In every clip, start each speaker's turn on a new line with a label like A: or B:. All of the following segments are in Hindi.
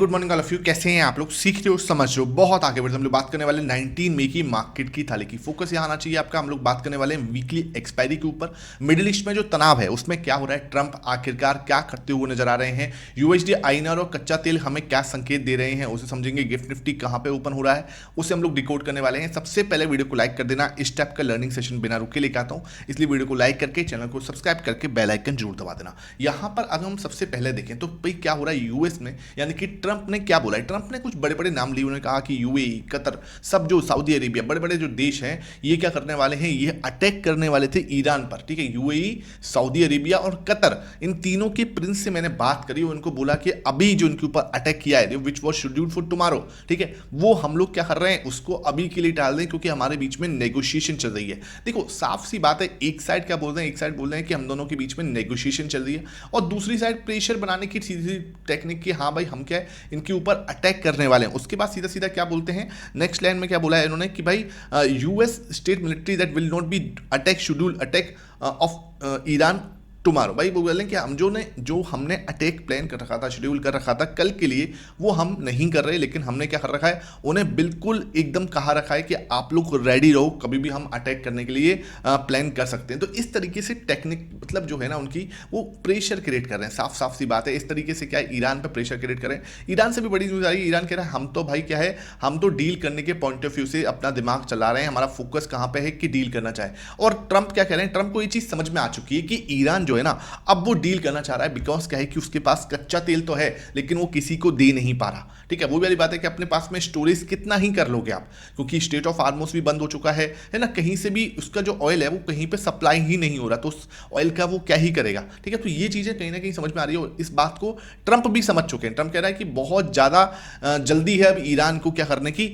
A: Good morning all of you. कैसे हैं आप लोग? सीख रहे हो, समझ रहे हो, बहुत आगे बढ़ते। हम लोग बात करने वाले 19 मई की मार्केट की थाली की। फोकस यहाँ आना चाहिए आपका। हम लोग बात करने वाले हैं वीकली एक्सपायरी के ऊपर। मिडिल ईस्ट में जो तनाव है उसमें क्या हो रहा है, ट्रंप आखिरकार क्या करते हुए नजर आ रहे हैं, यूएसडी आईएनआर और कच्चा तेल हमें क्या संकेत दे रहे हैं, उसे समझेंगे। गिफ्ट निफ्टी कहाँ पे ओपन हो रहा है उसे हम लोग डिकोड करने वाले हैं। सबसे पहले वीडियो को लाइक कर देना। इस टाइप का लर्निंग सेशन बिना रुके लेकर आता हूँ, इसलिए वीडियो को लाइक करके चैनल को सब्सक्राइब करके बेल आइकन जरूर दबा देना। यहाँ पर अगर हम सबसे पहले देखें तो भाई क्या हो रहा है यूएस में, यानी कि ट्रंप ने क्या बोला है। ट्रंप ने कुछ बड़े बड़े नाम लिए। उन्होंने कहा कि यूएई, कतर, सब जो सऊदी अरेबिया, बड़े बड़े जो देश हैं ये क्या करने वाले हैं, ये अटैक करने वाले थे ईरान पर। ठीक है, यूएई, सऊदी अरेबिया और कतर, इन तीनों के प्रिंस से मैंने बात करी। उनको बोला कि अभी जो उनके ऊपर अटैक किया है, which was scheduled for tomorrow, ठीक है, वो हम लोग क्या कर रहे हैं, उसको अभी के लिए टाल दें क्योंकि हमारे बीच में नेगोशिएशन चल रही है। देखो साफ सी बात है, एक साइड क्या बोल रहे हैं, एक साइड बोल रहे हैं कि हम दोनों के बीच में नेगोशिएशन चल रही है, और दूसरी साइड प्रेशर बनाने की सीधी टेक्निक की, हाँ भाई हम क्या है इनके ऊपर अटैक करने वाले हैं। उसके बाद सीधा सीधा क्या बोलते हैं, नेक्स्ट लाइन में क्या बोला है इन्होंने कि भाई US state military that will not be attack schedule attack of Iran tomorrow. भाई वो बोल रहे हैं कि जो हमने अटैक प्लान कर रखा था, शेड्यूल कर रखा था कल के लिए, वो हम नहीं कर रहे, लेकिन हमने क्या कर रखा है, उन्हें बिल्कुल एकदम कहा रखा है कि आप लोग रेडी रहो, कभी भी हम अटैक करने के लिए प्लान कर सकते हैं। तो इस तरीके से टेक्निक मतलब जो है ना उनकी, वो प्रेशर क्रिएट कर रहे हैं। साफ साफ सी बात है, इस तरीके से क्या है ईरान पर प्रेशर क्रिएट कर रहे हैं। ईरान से भी बड़ी न्यूज़ आ रही है। ईरान कह रहा है हम तो भाई क्या है, हम तो डील करने के पॉइंट ऑफ व्यू से अपना दिमाग चला रहे हैं, हमारा फोकस कहाँ पे है कि डील करना चाहे। और ट्रंप क्या कह रहे हैं, ट्रंप को ये चीज़ समझ में आ चुकी है कि ईरान जो है ना अब वो डील करना चाह रहा है। बिकॉज क्या है कि उसके पास कच्चा तेल तो है लेकिन वो किसी को दे नहीं पा रहा। ठीक है, वो वाली बात है कि अपने पास में स्टोरेज कितना ही कर लोगे आप, क्योंकि स्टेट ऑफ हार्मोस भी बंद हो चुका है ना, कहीं से भी उसका जो ऑयल है वो कहीं पे सप्लाई ही नहीं हो रहा, तो उस ऑयल का वो क्या ही करेगा। ठीक है, तो ये चीजें कहीं ना कहीं समझ में आ रही है। इस बात को ट्रंप भी समझ चुके हैं। ट्रंप कह रहा है कि बहुत ज्यादा जल्दी है अब ईरान को क्या करने की,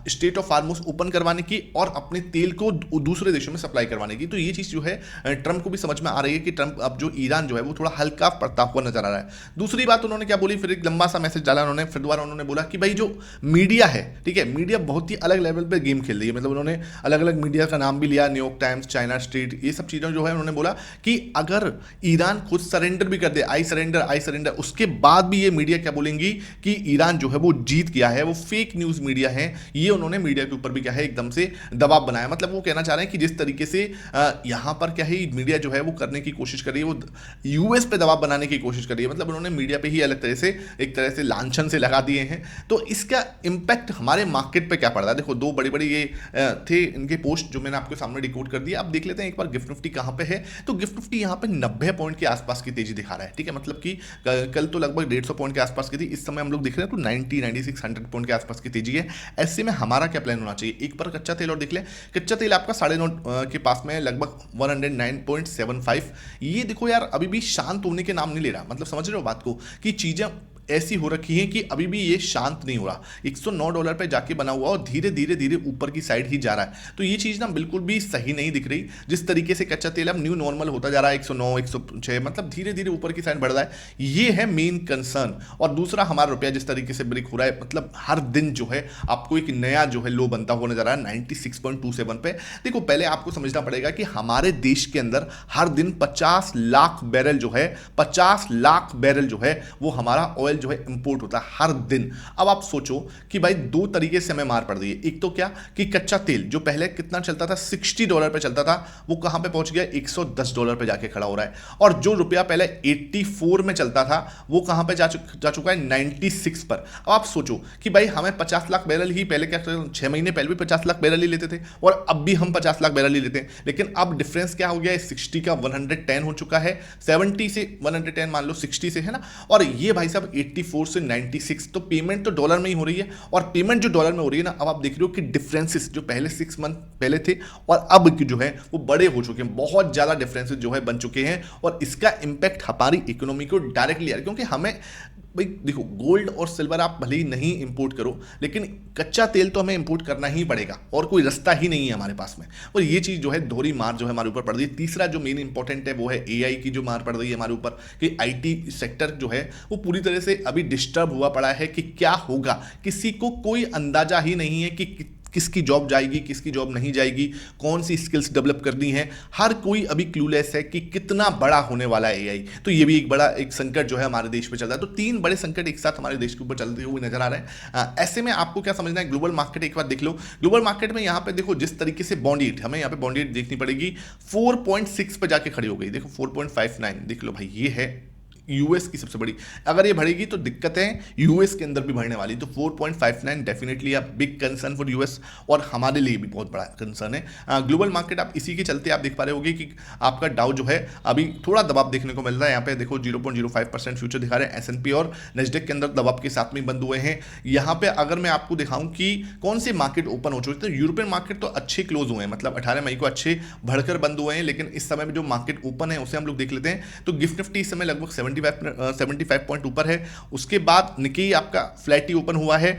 A: स्टेट ऑफ हार्मोस ओपन करवाने की और अपने तेल को दूसरे देशों में सप्लाई करवाने की। तो ये चीज जो है ट्रंप को भी समझ में आ रही है कि ट्रंप अब जो ईरान जो है वो थोड़ा हल्का पड़ता हुआ नजर आ रहा है। दूसरी बात उन्होंने क्या बोली, फिर एक लंबा सा मैसेज डाला उन्होंने, फिर दोबारा उन्होंने बोला कि भाई जो मीडिया है, ठीक है, मीडिया बहुत ही अलग लेवल पे गेम खेल रही है। मतलब उन्होंने अलग अलग मीडिया का नाम भी लिया, न्यूयॉर्क टाइम्स, चाइना स्ट्रीट, ये सब चीजें जो है उन्होंने बोला कि अगर ईरान खुद सरेंडर भी कर दे, आई सरेंडर, उसके बाद भी ये मीडिया क्या बोलेंगी कि ईरान जो है वो जीत गया है, वो फेक न्यूज मीडिया है। ये उन्होंने मीडिया के ऊपर भी क्या है एकदम से दबाव बनाया। मतलब वो कहना चाह रहे हैं कि जिस तरीके से यहां पर क्या है मीडिया जो है वो करने की कोशिश कर रही है, वो यूएस पे दबाव बनाने की कोशिश कर रही है। मतलब उन्होंने मीडिया पे ही अलग तरह से एक तरह से लांछन से लगा दिए हैं। तो इसका इंपैक्ट हमारे मार्केट पे क्या पड़ रहा है, देखो दो बड़ी बड़ी ये थे इनके पोस्ट जो मैंने आपके सामने डिकोड कर दिया। अब देख लेते हैं एक बार गिफ्ट निफ्टी कहां पे है। तो गिफ्ट निफ्टी यहां पे 90 पॉइंट के आसपास की तेजी दिखा रहा है। ठीक है, मतलब कि कल तो लगभग 150 पॉइंट के आसपास की थी, इस समय हम लोग देख रहे हैं तो 90, 96, 100 पॉइंट के आसपास की तेजी है। ऐसे में हमारा क्या प्लान होना चाहिए, एक बार कच्चा तेल और देख ले। कच्चा तेल आपका 9.5 के पास में लगभग 109.75। ये देखो यार अभी भी शांत होने के नाम नहीं ले रहा। मतलब समझ रहे हो बात को, कि चीजें ऐसी हो रखी है कि अभी भी ये शांत नहीं हो रहा। $109 पे जाके बना हुआ और धीरे धीरे धीरे ऊपर की साइड ही जा रहा है। तो ये चीज़ ना बिल्कुल भी सही नहीं दिख रही। जिस तरीके से कच्चा तेल अब न्यू नॉर्मल होता जा रहा है, 109, 106, मतलब धीरे धीरे ऊपर की साइड बढ़ रहा है, ये है मेन कंसर्न। और दूसरा हमारा रुपया जिस तरीके से ब्रेक हो रहा है, मतलब हर दिन जो है आपको एक नया जो है लो बनता हुआ नजर आ रहा है 96.27 पे। देखो पहले आपको समझना पड़ेगा कि हमारे देश के अंदर हर दिन 50 लाख बैरल जो है, 50 लाख बैरल जो है वो हमारा ऑयल जो है इंपोर्ट होता है हर दिन। अब आप सोचो कि भाई दो तरीके से हमें मार पड़ रही है। एक तो क्या कि कच्चा तेल जो पहले कितना चलता था, $60 पे चलता था, वो कहां पे पहुंच गया, $110 पे जाके खड़ा हो रहा है। और जो रुपया पहले 84 में चलता था वो कहां पे जा चुका है, 96 पर। अब आप सोचो कि भाई हमें 50 लाख बैरल ही पहले, क्या 6 महीने पहले भी 50 लाख बैरल ही लेते थे और अब भी हम 50 लाख बैरल ही लेते हैं, लेकिन अब डिफरेंस क्या हो गया है, 60 का 110 हो चुका है, 70 से 110 मान लो, 60 से, है ना। और ये भाई साहब 84 से 96, तो पेमेंट तो डॉलर में ही हो रही है। और पेमेंट जो डॉलर में हो रही है ना, अब आप देख रहे हो कि डिफरेंसेस जो पहले 6 मंथ पहले थे और अब की जो है वो बड़े हो चुके हैं, बहुत ज्यादा डिफरेंसेस जो है बन चुके हैं। और इसका इंपैक्ट हमारी इकोनॉमी को डायरेक्टली आ रहा है, क्योंकि हमें भाई देखो गोल्ड और सिल्वर आप भले ही नहीं इंपोर्ट करो, लेकिन कच्चा तेल तो हमें इंपोर्ट करना ही पड़ेगा और कोई रास्ता ही नहीं है हमारे पास में। और ये चीज़ जो है दोहरी मार जो है हमारे ऊपर पड़ रही है। तीसरा जो मेन इंपॉर्टेंट है वो है एआई की जो मार पड़ रही है हमारे ऊपर, कि आईटी सेक्टर जो है वो पूरी तरह से अभी डिस्टर्ब हुआ पड़ा है। कि क्या होगा किसी को कोई अंदाजा ही नहीं है कि किसकी जॉब जाएगी, किसकी जॉब नहीं जाएगी, कौन सी स्किल्स डेवलप करनी है, हर कोई अभी क्लूलेस है कि कितना बड़ा होने वाला है एआई। तो ये भी एक बड़ा एक संकट जो है हमारे देश में चल रहा है। तो तीन बड़े संकट एक साथ हमारे देश के ऊपर चलते हुए नजर आ रहे हैं। ऐसे में आपको क्या समझना है, ग्लोबल मार्केट एक बार देख लो। ग्लोबल मार्केट में यहाँ पे देखो जिस तरीके से बॉन्ड यील्ड, हमें यहाँ पे बॉन्ड यील्ड देखनी पड़ेगी, 4.6 पे जाके खड़ी हो गई। देखो 4.59 देख लो भाई, ये है यूएस की सबसे बड़ी। अगर ये बढ़ेगी तो दिक्कतें यूएस के अंदर भी बढ़ने वाली। तो 4.59 definitely a big concern for US, और हमारे लिए भी बहुत बड़ा कंसर्न है। ग्लोबल मार्केट आप इसी के चलते आप देख पा रहे होगे कि आपका डाउ जो है अभी थोड़ा दबाव देखने को मिल रहा है। यहाँ पे देखो 0.05% फ्यूचर दिखा रहे हैं। एसएनपी और नेस्डेक के अंदर दबाव के साथ में बंद हुए हैं। यहाँ पे अगर मैं आपको दिखाऊं कि कौन से मार्केट ओपन हो चुके, तो यूरोपियन मार्केट तो अच्छे क्लोज हुए हैं, मतलब 18 मई को अच्छे बढ़कर बंद हुए हैं। लेकिन इस समय में जो मार्केट ओपन है उसे हम लोग देख लेते हैं। तो गिफ्ट निफ्टी इस समय लगभग 75 पॉइंट ऊपर है। उसके बाद निकी आपका फ्लैट ही ओपन हुआ है।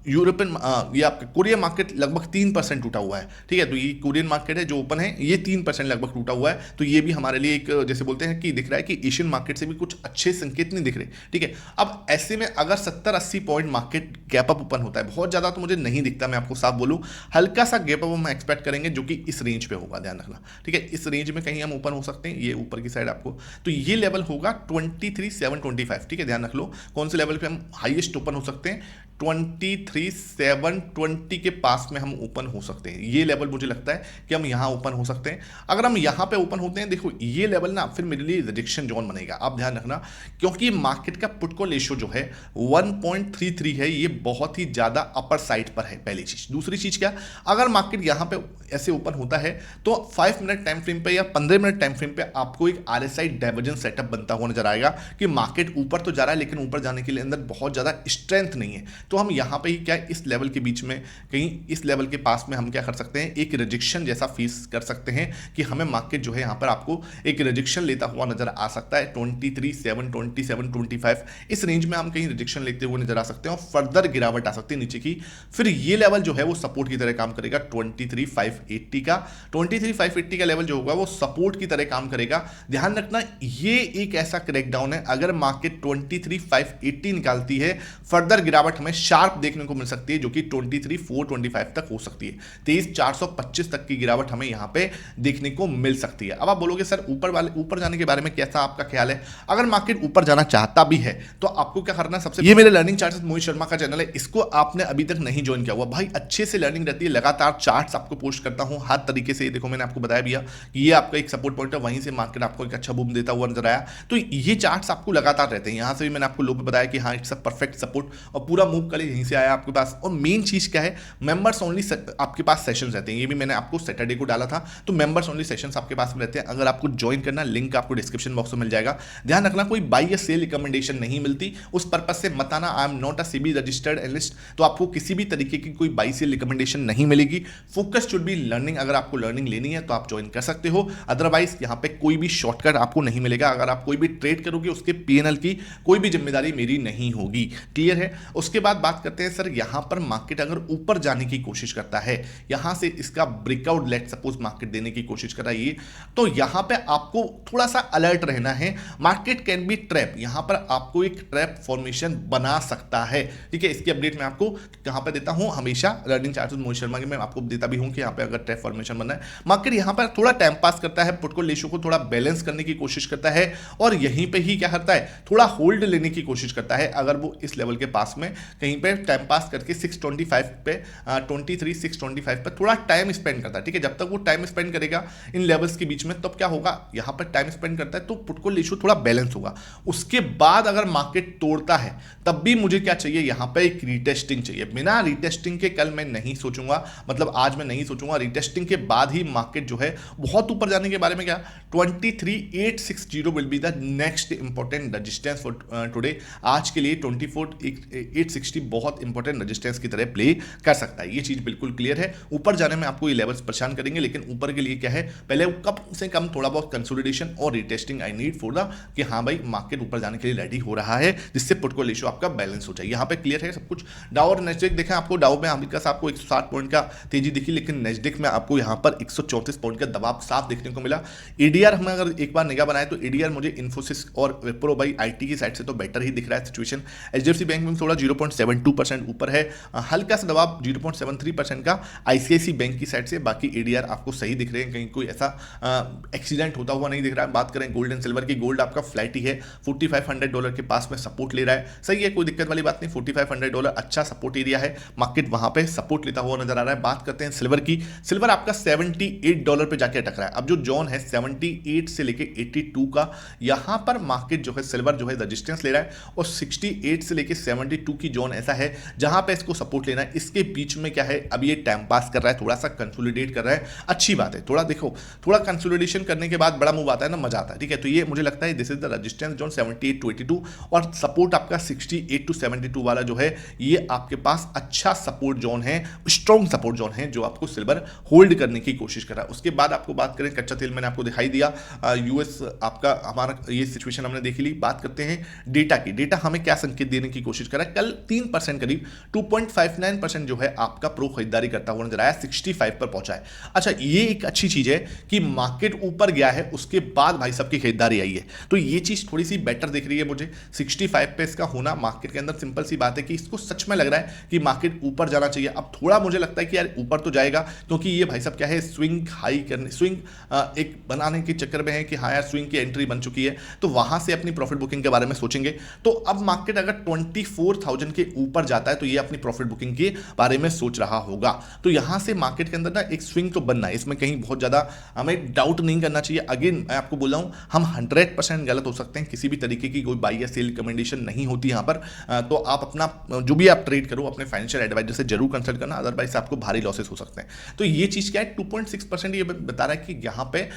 A: यूरोपियन ये आपका कोरिया मार्केट लगभग 3% टूटा हुआ है। ठीक है, तो ये कोरियन मार्केट है जो ओपन है, ये 3% लगभग टूटा हुआ है। तो ये भी हमारे लिए एक जैसे बोलते हैं कि दिख रहा है कि एशियन मार्केट से भी कुछ अच्छे संकेत नहीं दिख रहे। ठीक है, अब ऐसे में अगर 70-80 point market gap up open होता है, बहुत ज़्यादा तो मुझे नहीं दिखता, मैं आपको साफ बोलूँ, हल्का सा गैप अप हम एक्सपेक्ट करेंगे जो कि इस रेंज पे होगा, ध्यान रखना। ठीक है, इस रेंज में कहीं हम ओपन हो सकते हैं, ये ऊपर की साइड आपको, तो ये लेवल होगा 23,725। ठीक है, ध्यान रख लो कौन से लेवल पे हम हाईएस्ट ओपन हो सकते हैं, 23,720 के पास में हम ओपन हो सकते हैं। ये लेवल मुझे लगता है कि हम यहां ओपन हो सकते हैं। अगर हम यहां पे ओपन होते हैं, देखो ये लेवल ना फिर मेरे लिए रिजेक्शन जोन बनेगा, आप ध्यान रखना, क्योंकि मार्केट का पुट कॉल रेशियो जो है 1.33 है, ये बहुत ही ज्यादा अपर साइड पर है, पहली चीज। दूसरी चीज क्या, अगर मार्केट यहां पे ऐसे ओपन होता है तो 5 मिनट टाइम फ्रेम पे या 15 मिनट टाइम फ्रेम पे आपको एक आरएसआई डाइवर्जेंस सेटअप बनता हुआ नजर आएगा कि मार्केट ऊपर तो जा रहा है लेकिन ऊपर जाने के लिए अंदर बहुत ज्यादा स्ट्रेंथ नहीं है। तो हम यहां पे ही क्या, इस लेवल के बीच में कहीं इस लेवल के पास में हम क्या कर सकते हैं, एक रिजेक्शन जैसा फेस कर सकते हैं कि हमें मार्केट जो है यहां पर आपको एक रिजेक्शन लेता हुआ नजर आ सकता है। 23,727-25 इस रेंज में हम कहीं रिजेक्शन लेते हुए नजर आ सकते हैं और फर्दर गिरावट आ सकती है नीचे की। फिर ये लेवल जो है वो सपोर्ट की तरह काम करेगा 23,580 का। 23,580 का लेवल जो होगा वो सपोर्ट की तरह काम करेगा। ध्यान रखना, ये एक ऐसा क्रैकडाउन है, अगर मार्केट 23,580 निकालती है, फर्दर गिरावट हमें शार्प देखने को मिल सकती है जो कि 23,425 तक हो सकती है। 23,425 तक की गिरावट हमें यहां पे देखने को मिल सकती है। अब आप बोलोगे सर ऊपर जाने के बारे में कैसा आपका ख्याल है? अगर मार्केट ऊपर जाना चाहता भी है तो आपको क्या करना है, सबसे ये मेरे लर्निंग चार्ट्स मोहित शर्मा का चैनल है, इसको आपने अभी तक नहीं ज्वाइन किया हुआ, भाई अच्छे से लर्निंग रहती है, लगातार चार्ट्स आपको पोस्ट करता हूं हर तरीके से। देखो मैंने आपको बताया भी कि ये आपका एक सपोर्ट पॉइंट है, वहीं से मार्केट आपको एक अच्छा बूम देता हुआ नजर आया। तो ये चार्ट्स आपको लगातार रहते हैं। यहां से भी मैंने आपको लो पे बताया कि हाँ इट्स अ परफेक्ट सपोर्ट, और पूरा मूव कल यहीं से आया आपके पास। और मेन चीज क्या है, मेंबर्स ओनली आपके पास सेशंस रहते हैं। ये भी मैंने आपको सैटरडे को डाला था, तो मेंबर्स ओनली सेशंस आपके पास में रहते हैं। अगर आपको ज्वाइन करना, लिंक आपको डिस्क्रिप्शन बॉक्स में मिल जाएगा। ध्यान रखना, कोई बाई या सेल रिकमेंडेशन नहीं मिलती, उस पर्पज से मत आना। I am not a SEBI registered analyst, तो आपको किसी भी तरीके की कोई बाई सेल रिकमेंडेशन नहीं मिलेगी। Focus should be learning. अगर आपको लर्निंग लेनी है तो आप ज्वाइन कर सकते हो, अदरवाइज यहाँ पे कोई भी शॉर्टकट आपको नहीं मिलेगा। अगर आप कोई भी ट्रेड करोगे उसके पीएनएल की कोई भी जिम्मेदारी मेरी नहीं होगी। क्लियर है? उसके बाद बात करते हैं सर, यहां पर मार्केट अगर ऊपर जाने की कोशिश करता है, यहां से इसका ब्रेकआउट, लेट सपोज मार्केट देने की कोशिश कर रहा है, तो यहां पे आपको थोड़ा सा अलर्ट रहना है। मार्केट कैन बी ट्रैप, यहां पर आपको एक ट्रैप फॉर्मेशन बना सकता है। ठीक है, इसकी अपडेट मैं आपको कहां पे देता हूं, हमेशा लर्निंग चार्ट्स मोहित शर्मा के मैं आपको देता भी हूं कि यहां पे अगर ट्रैप फॉर्मेशन बना है, मार्केट यहां पर थोड़ा टाइम पास करता है, पुट कॉल रेशियो को थोड़ा बैलेंस करने की कोशिश करता है, और यहीं पे ही क्या करता है, थोड़ा होल्ड लेने की कोशिश करता है। अगर वो इस लेवल के पास में कहीं पे टाइम पास करके 625 पे 23,625 पे थोड़ा टाइम स्पेंड करता है। ठीक है, जब तक वो टाइम स्पेंड करेगा इन लेवल्स के बीच में, तब क्या होगा, यहां पर टाइम स्पेंड करता है तो पुट कॉल रेशियो थोड़ा बैलेंस होगा। उसके बाद अगर मार्केट तोड़ता है, तब भी मुझे क्या चाहिए, यहां पे एक रीटेस्टिंग चाहिए। बिना रीटेस्टिंग के कल मैं नहीं सोचूंगा, मतलब आज मैं नहीं सोचूंगा, रीटेस्टिंग के बाद ही मार्केट जो है बहुत ऊपर जाने के बारे में क्या, 23,860 will be the next important resistance for today. आज के लिए 24,860 बहुत इंपॉर्टेंट रेजिस्टेंस की तरह प्ले कर सकता है। ये चीज बिल्कुल क्लियर है। ऊपर जाने में आपको ये लेवल्स परेशान करेंगे, लेकिन ऊपर के लिए क्या है, पहले कम से कम थोड़ा बहुत कंसोलिडेशन और retesting I need for the कि हाँ भाई मार्केट ऊपर जाने के लिए रेडी हो रहा है, जिससे पुट कॉल रेशियो आपका बैलेंस हो जाए। यहाँ पे क्लियर है सब कुछ। डाउ और नेस्डेक देखें, आपको डाउ में अमेरिका से आपको 160 पॉइंट का तेजी दिखी, लेकिन नेस्डेक में आपको यहाँ पर 134 पॉइंट का दबाव साफ देखने को मिला। एडीआर हमें अगर एक बार निगाह बनाए तो एडीआर मुझे इन्फोसिस और विप्रो बाई आईटी की साइड से तो बेटर ही दिख रहा है सिचुएशन। एचडीएफसी बैंक में थोड़ा 0.7 0.72% ऊपर है। हल्का सा दबाव 0.73% का आईसीआईसी बैंक की साइड से, बाकी एडीआर आपको सही दिख रहे हैं, कहीं कोई ऐसा एक्सीडेंट होता हुआ नहीं दिख रहा है। बात करें गोल्ड एंड सिल्वर की, गोल्ड आपका फ्लैट ही है, $4500 के पास में सपोर्ट ले रहा है, सही है, कोई दिक्कत वाली बात नहीं। $4500 अच्छा सपोर्ट एरिया है, मार्केट वहां पे सपोर्ट लेता हुआ नजर आ रहा है। बात करते हैं सिल्वर की, सिल्वर आपका $78 पे जाके अटक रहा है। अब जो जोन है 78 से लेके 82 का, यहां पर मार्केट जो है सिल्वर जो है रजिस्टेंस ले रहा है, और 68 से लेके 72 की जोन ऐसा है जहां पे इसको सपोर्ट लेना है। इसके बीच में क्या है, अब ये टाइम पास कर रहा है, थोड़ा सा कंसोलिडेट कर रहा है, अच्छी बात है। थोड़ा देखो, थोड़ा कंसोलिडेशन करने के बाद बड़ा मूव आता है ना, मजा आता है, ठीक है। तो ये मुझे लगता है this is the resistance zone 78 to 82, और सपोर्ट आपका 68 to 72 वाला जो है, ये आपके पास अच्छा सपोर्ट जोन है, स्ट्रॉन्ग सपोर्ट जोन है, जो आपको सिल्वर होल्ड करने की कोशिश कर रहा है। उसके बाद आपको बात करें कच्चा तेल, मैंने आपको दिखाई दिया, यूएस आपका हमारा ये सिचुएशन हमने देखी ली। बात करते हैं डेटा की, डेटा हमें क्या संकेत देने की कोशिश कर रहा है। कल 3% करीब 2.59% जो है आपका प्रो खरीदारी करता हुआ नजर आया, 65 पर पहुंचा है। अच्छा, ये एक अच्छी चीज है कि मार्केट ऊपर गया है, उसके बाद भाई सबकी खरीदारी आई है, तो ये चीज थोड़ी सी बेटर दिख रही है मुझे। 65 पे इसका होना मार्केट के अंदर, सिंपल सी बात है कि इसको सच में लग रहा है कि मार्केट ऊपर जाना चाहिए। अब थोड़ा मुझे लगता है कि यार ऊपर तो जाएगा, क्योंकि ये भाई सब क्या है, स्विंग हाई करने, स्विंग एक बनाने के चक्कर में है कि हाँ यार स्विंग की एंट्री बन चुकी है, तो वहां से अपनी प्रॉफिट बुकिंग के बारे में सोचेंगे। तो अब मार्केट अगर 24,000 के ऊपर जाता है, तो ये अपनी प्रॉफिट बुकिंग के बारे में सोच रहा होगा। तो यहां से मार्केट के अंदर ना एक स्विंग तो बनना है, इसमें कहीं बहुत ज्यादा हमें डाउट नहीं करना चाहिए। अगेन मैं आपको बोल रहा हूं, हम 100% गलत हो सकते हैं, किसी भी तरीके की कोई बाई या सेल रिकमेंडेशन नहीं होती यहां पर। तो आप अपना जो भी आप ट्रेड करो, अपने फाइनेंशियल एडवाइजर से जरूर कंसल्ट करना, अदरवाइज आपको भारी लॉसेस हो सकते हैं। तो ये चीज क्या है, 2.6% ये बता रहा है कि यहां पे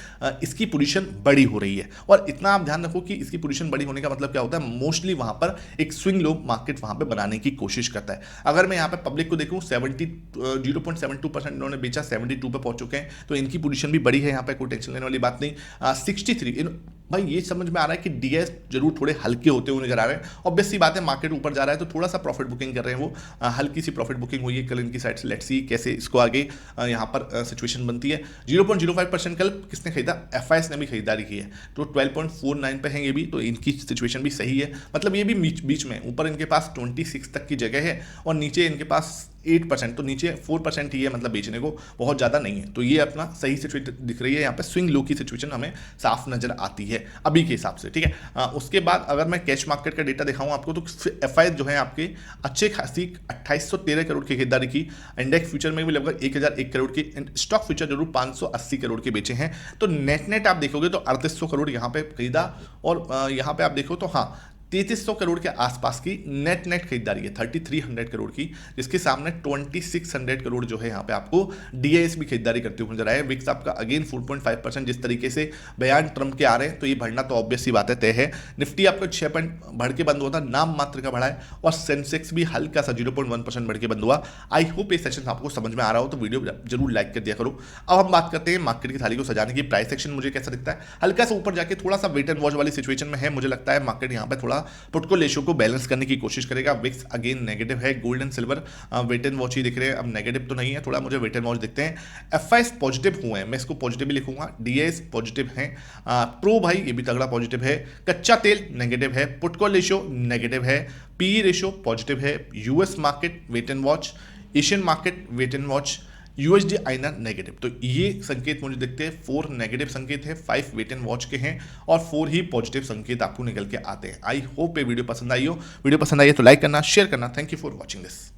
A: इसकी पोजीशन बड़ी हो रही है। और इतना आप ध्यान रखो कि इसकी पोजीशन बड़ी होने का मतलब क्या होता है, मोस्टली वहां पर एक स्विंग लो मार्केट वहां पे बनाने की कोशिश करता है। अगर मैं यहां पे पब्लिक को देखूं, 0.72% इन्होंने बेचा, 72 पे पहुंच चुके हैं, तो इनकी पोजीशन भी बड़ी है, यहां पे कोई टेंशन लेने वाली बात नहीं। 63 भाई ये समझ में आ रहा है कि डीएस जरूर थोड़े हल्के होते हुए नजर आ रहे हैं। ऑब्वियस सी बात है, मार्केट ऊपर जा रहा है तो थोड़ा सा प्रॉफिट बुकिंग कर रहे हैं वो, हल्की सी प्रॉफिट बुकिंग हुई है कल इनकी साइड से। लेट्स सी कैसे इसको आगे यहाँ पर सिचुएशन बनती है। 0.05% कल किसने खरीदा, एफआईएस ने भी खरीदारी की है, तो 12.49 पे हैं ये भी, तो इनकी सिचुएशन भी सही है। मतलब ये भी बीच में, ऊपर इनके पास 26 तक की जगह है और नीचे इनके पास 8%, तो नीचे 4% ही है, मतलब बेचने को बहुत ज़्यादा नहीं है। तो ये अपना सही सिचुएशन दिख रही है, यहाँ पे स्विंग लो की सिचुएशन हमें साफ नजर आती है अभी के हिसाब से, ठीक है। उसके बाद अगर मैं कैश मार्केट का डेटा दिखाऊं आपको, तो एफआई जो है आपके अच्छे खासी 2813 करोड़ की खरीदारी की, इंडेक्स फ्यूचर में भी लगभग 1001 करोड़ की, स्टॉक फ्यूचर जरूर 580 करोड़ के बेचे हैं। तो नेट आप देखोगे तो 3800 करोड़ यहाँ पे खरीदा, और यहाँ पे आप देखो तो हाँ 3300 करोड़ के आसपास की नेट खरीदारी है, 3300 करोड़ की, जिसके सामने 2600 करोड़ जो है यहाँ पे आपको डीआईएस भी खरीदारी करते हुए नजर आए। विक्स आपका अगेन 4.5%, जिस तरीके से बयान ट्रम्प के आ रहे हैं तो ये बढ़ना तो ऑब्वियस सी बात है, तय है। निफ्टी आपका 6 पॉइंट बढ़ के बंद हुआ था, नाम मात्र का बढ़ा है, और सेंसेक्स भी हल्का सा 0.1% बढ़ के बंद हुआ। आई होप ये सेशन आपको समझ में आ रहा हो, तो वीडियो जरूर लाइक कर दिया करो। अब हम बात करते हैं मार्केट की थाली को सजाने की। प्राइस सेक्शन मुझे कैसा दिखता है, हल्का सा ऊपर जाके थोड़ा सा वेट एंड वॉच वाली सिचुएशन में है। मुझे लगता है मार्केट यहाँ पे थोड़ा पुट रेशो को बैलेंस करने की कोशिश करेगा। विक्स अगेन नेगेटिव है, gold and silver wait and watch ही दिख रहे हैं, अब नेगेटिव तो नहीं है, थोड़ा मुझे वेट एंड वॉच दिखते हैं। एफआईएस पॉजिटिव हुए हैं, मैं इसको पॉजिटिव ही लिखूंगा। डीएस पॉजिटिव है, प्रो भाई ये भी तगड़ा पॉजिटिव है। कच्चा तेल नेगेटिव है, पुट कॉल रेशो नेगेटिव है, पीई रेशो पॉजिटिव है। US market wait and watch, Asian market wait and watch, USD INR negative. तो ये संकेत मुझे दिखते हैं, 4 नेगेटिव संकेत है, 5 वेट एंड वॉच के हैं, और 4 ही पॉजिटिव संकेत आपको निकल के आते हैं। आई होप ये वीडियो पसंद आई हो। वीडियो पसंद आई है तो लाइक करना, शेयर करना। Thank you for watching this.